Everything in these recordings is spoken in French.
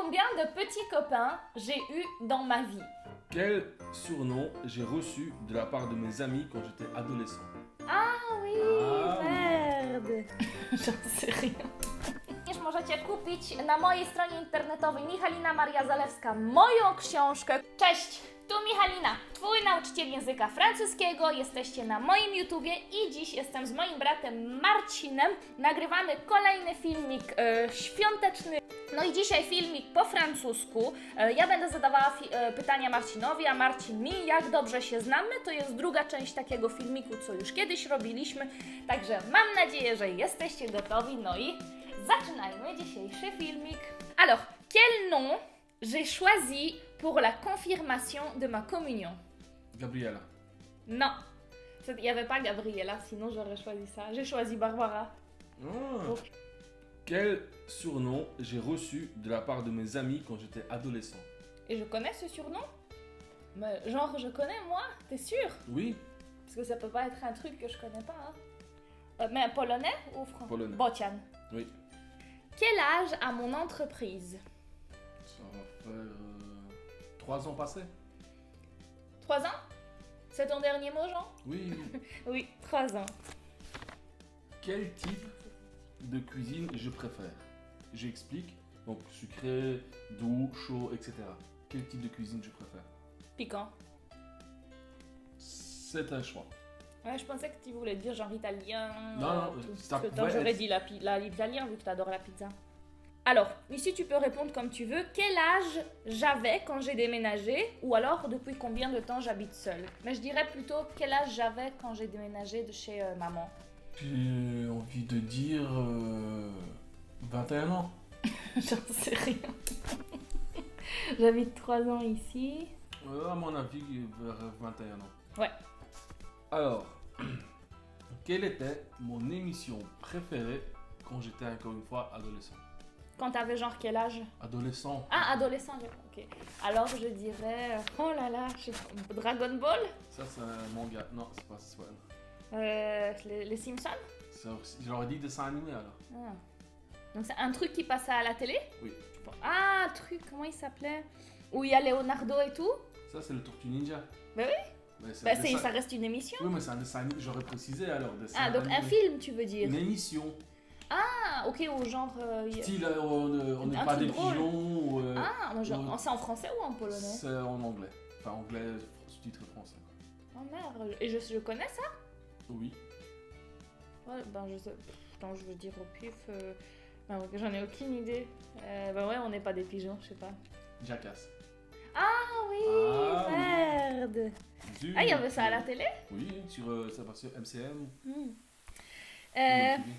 Combien de petits copains j'ai eu dans ma vie? Quel surnom j'ai reçu de la part de mes amis quand j'étais adolescent? Ah oui, Ah oui. merde. J'en sais rien. Również możecie kupić na mojej stronie internetowej Michalina Maria Zalewska moją książkę. Cześć, tu Michalina, twój nauczyciel języka francuskiego. Jesteście na moim YouTubie i dziś jestem z moim bratem Marcinem. Nagrywamy kolejny filmik świąteczny. No i dzisiaj filmik po francusku. Ja będę zadawała pytania Marcinowi, a Marcin mi. Jak dobrze się znamy, to jest druga część takiego filmiku, co już kiedyś robiliśmy. Także mam nadzieję, że jesteście gotowi. No i zaczynajmy dzisiejszy filmik. Alors, quel nom j'ai choisi pour la confirmation de ma communion? Gabriela. Non, il n'y avait pas Gabriela, sinon j'aurais choisi ça. J'ai choisi Barbara. Ah. Ok. Quel surnom j'ai reçu de la part de mes amis quand j'étais adolescent? Et je connais ce surnom? Mais genre, je connais moi, t'es sûr? Oui, Parce que ça peut pas être un truc que je connais pas. Hein. Mais polonais ou français? Polonais. Bocian. oui. Quel âge a mon entreprise? Ça va faire 3 ans passés. 3 ans? C'est ton dernier mot, Jean? Oui. Oui, 3 ans. Quel type de cuisine je préfère? J'explique. Donc sucré, doux, chaud, etc. Quel type de cuisine je préfère? Piquant. C'est un choix. Ouais, je pensais que tu voulais dire genre italien. Non, tout ça ce que pouvait j'aurais être- dit l'italien vu que tu adores la pizza. Alors, ici tu peux répondre comme tu veux. Quel âge j'avais quand j'ai déménagé ou alors depuis combien de temps j'habite seule? Mais je dirais plutôt quel âge j'avais quand j'ai déménagé de chez maman. J'ai envie de dire 21 ans. J'en sais rien. J'habite 3 ans ici. À mon avis, vers 21 ans. Ouais. Alors, quelle était mon émission préférée quand j'étais encore une fois adolescent? Quand t'avais genre quel âge? Adolescent. Ah, adolescent, ok. Alors je dirais, oh là là, je sais pas, Dragon Ball? Ça, c'est un manga. Non, c'est pas ça. Les Simpsons? J'aurais dit dessin animé alors. Ah. Donc c'est un truc qui passait à la télé? Oui. Ah, un truc, comment il s'appelait? Où il y a Leonardo et tout? Ça, c'est le Tortue Ninja. Bah oui. Mais c'est Bah, un dessin- ça reste une émission. Oui, mais c'est un dessin animé. J'aurais précisé alors. Dessin Ah, donc un animé. film, tu veux dire? Une émission. Ah, ok, ou genre... Style, on n'est Un pas truc des drôle. pigeons. Ou, Ah, moi, genre, ouais. c'est en français ou en polonais? c'est en anglais. Enfin, anglais, sous-titre français. Oh merde, et je connais ça? Oui. Ouais, ben je sais... Attends, je veux dire au pif... Non, j'en ai aucune idée. Ben ouais, on n'est pas des pigeons, je sais pas. Jackass. Ah oui, Ah oui. merde. Zut. Ah, il y avait ça à la télé? Oui, ça passe sur MCM. Hmm. ou Euh, MTV.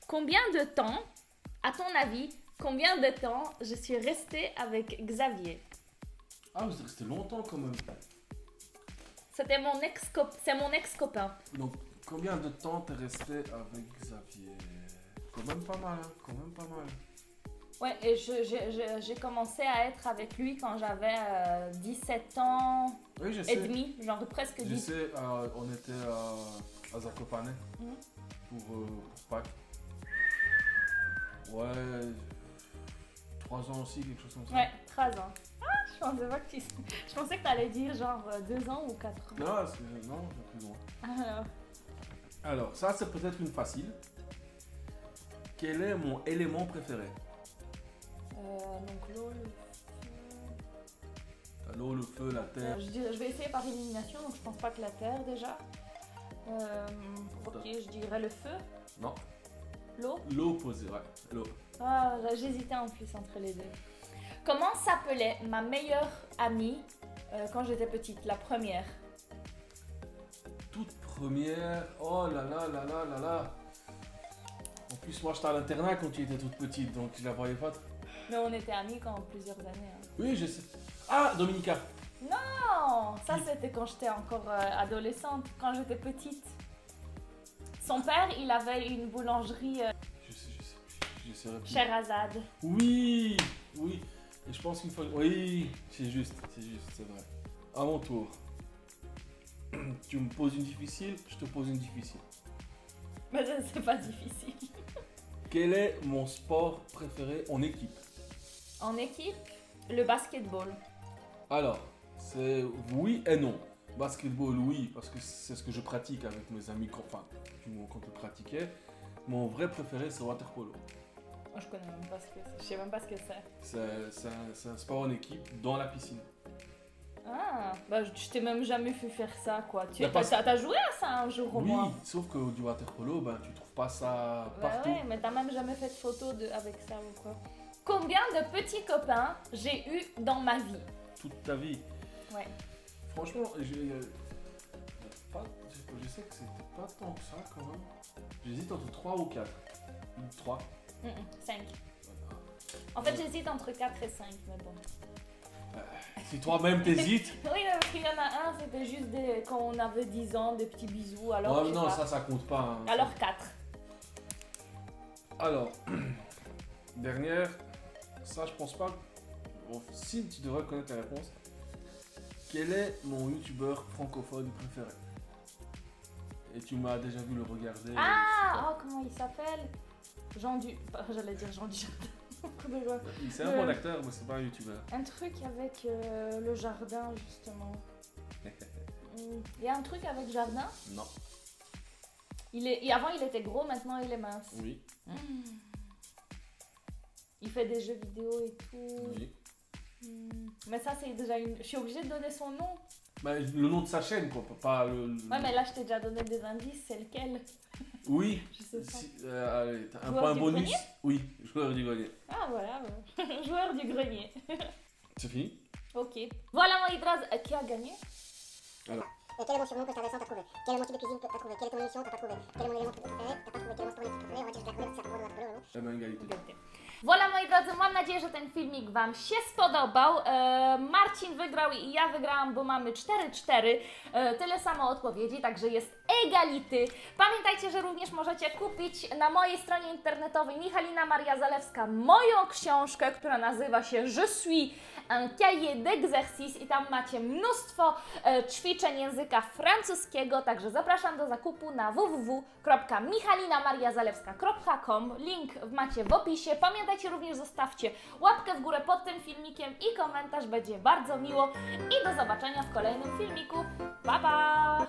Combien de temps, à ton avis, combien de temps je suis restée avec Xavier? Ah, vous êtes resté longtemps quand même. C'était c'est mon ex-copain. Donc, combien de temps t'es resté avec Xavier? Quand même pas mal, hein. Quand même pas mal. Ouais, et j'ai commencé à être avec lui quand j'avais 17 ans Oui, je et sais. demi, genre presque Je 10. sais, on était à Zakopane Mhm. pour Pâques. Ouais, 3 ans aussi, quelque chose comme ça. Ouais, 13 ans. Ah, je pensais que t'allais dire genre 2 ans ou 4 ans. Non, c'est plus loin. Alors, Alors, ça c'est peut-être une facile. Quel est mon élément préféré? donc l'eau, L'eau, le feu, la terre. je vais essayer par élimination, donc je pense pas que la terre déjà. Ok, je dirais le feu, Non, l'eau. l'eau posée, ouais. L'eau. Ah, j'hésitais en plus entre les deux. Comment s'appelait ma meilleure amie quand j'étais petite, la première? Toute première. Oh là là là là là là. En plus, moi j'étais à l'internat quand tu étais toute petite, donc je la voyais pas. Mais on était amis quand plusieurs années. Hein. Oui, je sais. Ah, Dominica. Non, ça c'était quand j'étais encore adolescente, quand j'étais petite. Son père, il avait une boulangerie Je sais plus. Sherazade. Oui, oui. Et je pense qu'il faut. Oui, c'est juste, c'est vrai. À mon tour. Tu me poses une difficile, je te pose une difficile. Mais c'est pas difficile. Quel est mon sport préféré en équipe? En équipe, le basketball. Alors, c'est oui et non. Basketball, oui, parce que c'est ce que je pratique avec mes amis, enfin, du moment quand je pratiquais. Mon vrai préféré, c'est waterpolo. Moi, je connais même pas ce que c'est. Je sais même pas ce que c'est. C'est un sport en équipe dans la piscine. Ah, bah je t'ai même jamais fait faire ça, quoi. Mais parce- T'as joué à ça un jour au Oui, moins? sauf que du waterpolo, ben, tu trouves pas ça Bah partout. ouais, mais t'as même jamais fait de photo avec ça ou quoi. Combien de petits copains j'ai eu dans ma vie? Toute ta vie. Ouais. Franchement, je sais que c'était pas tant que ça quand même. J'hésite entre 3 ou 4. 3. 5. En fait, j'hésite entre 4 et 5, mais bon. Si toi-même t'hésites. Oui, parce qu'il y en a un, c'était juste quand on avait 10 ans, des petits bisous, alors Ouais, je sais non, pas. ça compte pas. Hein. Alors 4. Alors, dernière, ça je pense pas. Bon, si tu devrais connaître la réponse. Quel est mon youtubeur francophone préféré? Et tu m'as déjà vu le regarder. Ah, oh, comment il s'appelle? J'allais dire Jean Dujardin. C'est un bon acteur, mais c'est pas un youtubeur. Un truc avec le jardin, justement. Il y a un truc avec jardin. Non. Avant, il était gros, maintenant, il est mince. Oui. Il fait des jeux vidéo et tout. Oui. Mais ça, c'est déjà une... Je suis obligée de donner son nom. Bah, le nom de sa chaîne, quoi. Pas le... Ouais, mais là, je t'ai déjà donné des indices. C'est lequel? Oui. Je sais pas. Si, allez, t'as un Joueur point du bonus. grenier. Oui, joueur du grenier. Ah, voilà. Ouais. Joueur du grenier. C'est fini? Ok. Voilà, moi, Idraz, qui a gagné? Quel est mon surnom que t'as récent t'as trouvé? Quel est mon type de cuisine que t'as trouvé? Quelle est ton émission t'as pas trouvé? Quel est mon élément préféré? T'as pas trouvé? Quel est mon sport préféré? On va dire que t'as trouvé, c'est à propos de Eh ben, égalité. Égalité. Voilà, moi drodzy, mam nadzieję, że ten filmik Wam się spodobał. Marcin wygrał i ja wygrałam, bo mamy 4-4. Tyle samo odpowiedzi, także jest egality. Pamiętajcie, że również możecie kupić na mojej stronie internetowej Michalina Maria Zalewska moją książkę, która nazywa się Je suis un cahier d'exercice i tam macie mnóstwo ćwiczeń języka francuskiego, także zapraszam do zakupu na www.michalinamariazalewska.com. Link macie w opisie. Pamiętajcie również, zostawcie łapkę w górę pod tym filmikiem i komentarz, będzie bardzo miło. I do zobaczenia w kolejnym filmiku. Pa, pa!